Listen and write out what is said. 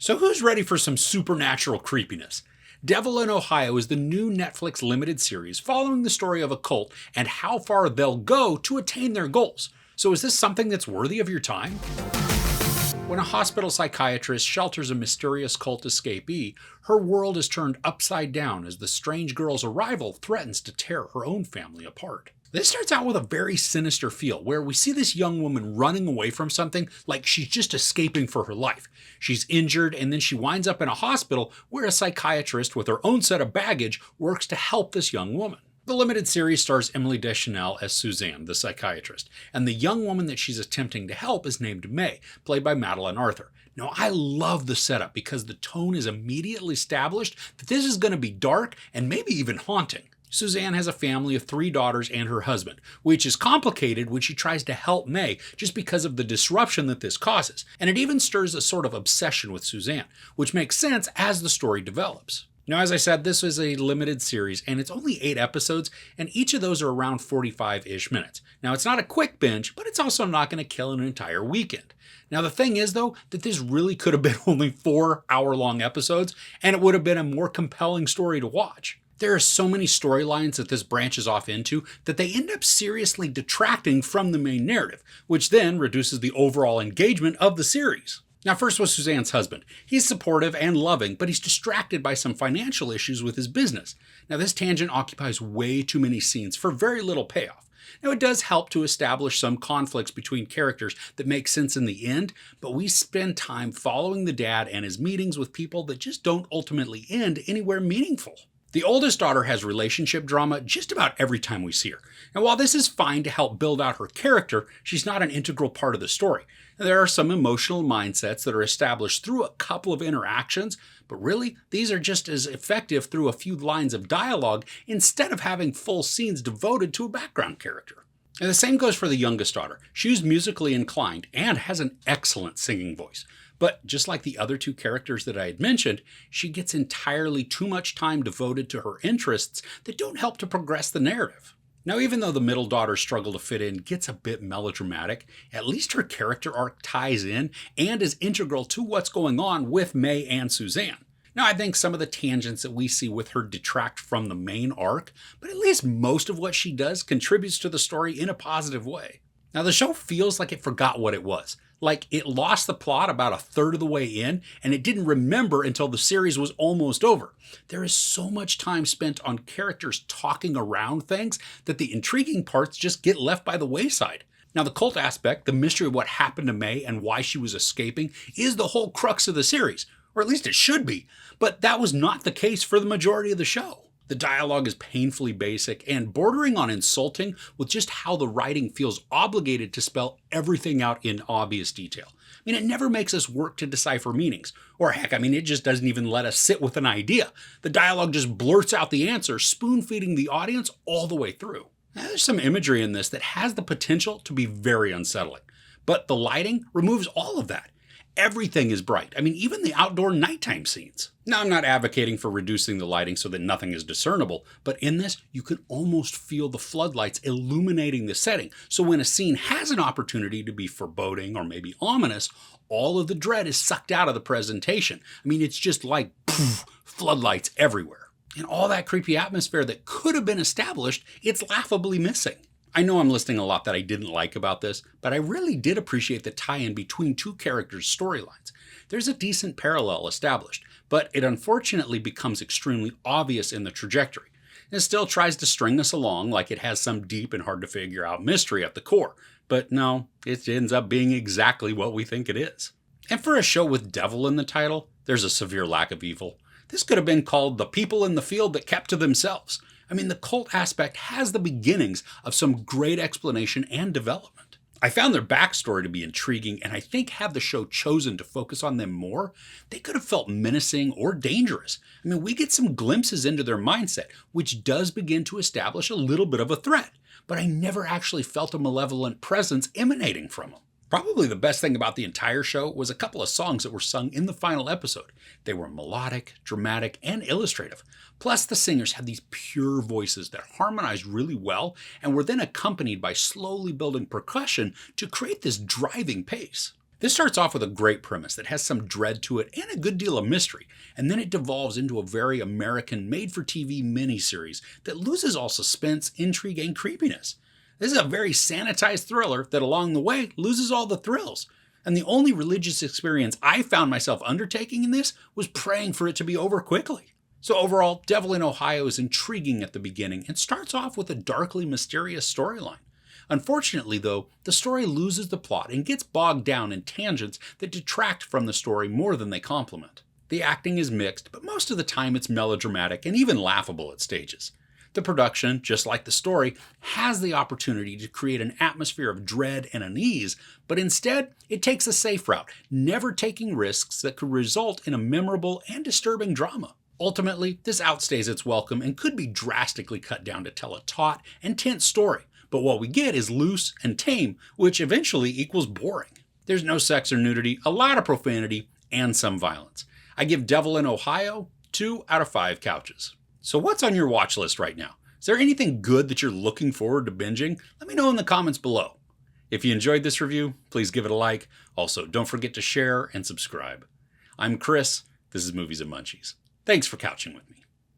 So who's ready for some supernatural creepiness? Devil in Ohio is the new Netflix limited series following the story of a cult and how far they'll go to attain their goals. So is this something that's worthy of your time? When a hospital psychiatrist shelters a mysterious cult escapee, her world is turned upside down as the strange girl's arrival threatens to tear her own family apart. This starts out with a very sinister feel, where we see this young woman running away from something like she's just escaping for her life. She's injured, and then she winds up in a hospital where a psychiatrist with her own set of baggage works to help this young woman. The limited series stars Emily Deschanel as Suzanne, the psychiatrist, and the young woman that she's attempting to help is named May, played by Madeleine. Now, I love the setup because the tone is immediately established that this is going to be dark and maybe even haunting. Suzanne has a family of 3 daughters and her husband, which is complicated when she tries to help May just because of the disruption that this causes, and it even stirs a sort of obsession with Suzanne, which makes sense as the story develops. Now, as I said, this is a limited series, and it's only 8 episodes, and each of those are around 45-ish minutes. Now, it's not a quick binge, but it's also not going to kill an entire weekend. Now, the thing is, though, that this really could have been only 4-hour-long episodes, and it would have been a more compelling story to watch. There are so many storylines that this branches off into that they end up seriously detracting from the main narrative, which then reduces the overall engagement of the series. Now, first was Suzanne's husband. He's supportive and loving, but he's distracted by some financial issues with his business. Now, this tangent occupies way too many scenes for very little payoff. Now, it does help to establish some conflicts between characters that make sense in the end, but we spend time following the dad and his meetings with people that just don't ultimately end anywhere meaningful. The oldest daughter has relationship drama just about every time we see her. And while this is fine to help build out her character, she's not an integral part of the story. There are some emotional mindsets that are established through a couple of interactions, but really, these are just as effective through a few lines of dialogue instead of having full scenes devoted to a background character. And the same goes for the youngest daughter. She's musically inclined and has an excellent singing voice. But just like the other 2 characters that I had mentioned, she gets entirely too much time devoted to her interests that don't help to progress the narrative. Now, even though the middle daughter's struggle to fit in gets a bit melodramatic, at least her character arc ties in and is integral to what's going on with May and Suzanne. Now, I think some of the tangents that we see with her detract from the main arc, but at least most of what she does contributes to the story in a positive way. Now, the show feels like it forgot what it was. Like it lost the plot about a third of the way in, and it didn't remember until the series was almost over. There is so much time spent on characters talking around things that the intriguing parts just get left by the wayside. Now, the cult aspect, the mystery of what happened to May and why she was escaping, is the whole crux of the series, or at least it should be, but that was not the case for the majority of the show. The dialogue is painfully basic and bordering on insulting with just how the writing feels obligated to spell everything out in obvious detail. I mean, it never makes us work to decipher meanings. Or heck, it just doesn't even let us sit with an idea. The dialogue just blurts out the answer, spoon-feeding the audience all the way through. Now, there's some imagery in this that has the potential to be very unsettling. But the lighting removes all of that. Everything is bright. Even the outdoor nighttime scenes. Now, I'm not advocating for reducing the lighting so that nothing is discernible, but in this, you can almost feel the floodlights illuminating the setting. So when a scene has an opportunity to be foreboding or maybe ominous, all of the dread is sucked out of the presentation. It's just like poof, floodlights everywhere. And all that creepy atmosphere that could have been established, it's laughably missing. I know I'm listing a lot that I didn't like about this, but I really did appreciate the tie-in between 2 characters' storylines. There's a decent parallel established, but it unfortunately becomes extremely obvious in the trajectory. It still tries to string us along like it has some deep and hard to figure out mystery at the core, but no, it ends up being exactly what we think it is. And for a show with devil in the title, there's a severe lack of evil. This could have been called The People in the Field That Kept to Themselves. The cult aspect has the beginnings of some great explanation and development. I found their backstory to be intriguing, and I think had the show chosen to focus on them more, they could have felt menacing or dangerous. We get some glimpses into their mindset, which does begin to establish a little bit of a threat, but I never actually felt a malevolent presence emanating from them. Probably the best thing about the entire show was a couple of songs that were sung in the final episode. They were melodic, dramatic, and illustrative. Plus, the singers had these pure voices that harmonized really well and were then accompanied by slowly building percussion to create this driving pace. This starts off with a great premise that has some dread to it and a good deal of mystery, and then it devolves into a very American made-for-TV miniseries that loses all suspense, intrigue, and creepiness. This is a very sanitized thriller that along the way loses all the thrills. And the only religious experience I found myself undertaking in this was praying for it to be over quickly. So overall, Devil in Ohio is intriguing at the beginning and starts off with a darkly mysterious storyline. Unfortunately, though, the story loses the plot and gets bogged down in tangents that detract from the story more than they complement. The acting is mixed, but most of the time it's melodramatic and even laughable at stages. The production, just like the story, has the opportunity to create an atmosphere of dread and unease, but instead, it takes a safe route, never taking risks that could result in a memorable and disturbing drama. Ultimately, this outstays its welcome and could be drastically cut down to tell a taut and tense story, but what we get is loose and tame, which eventually equals boring. There's no sex or nudity, a lot of profanity, and some violence. I give Devil in Ohio 2 out of 5 couches. So what's on your watch list right now? Is there anything good that you're looking forward to binging? Let me know in the comments below. If you enjoyed this review, please give it a like. Also, don't forget to share and subscribe. I'm Chris. This is Movies and Munchies. Thanks for couching with me.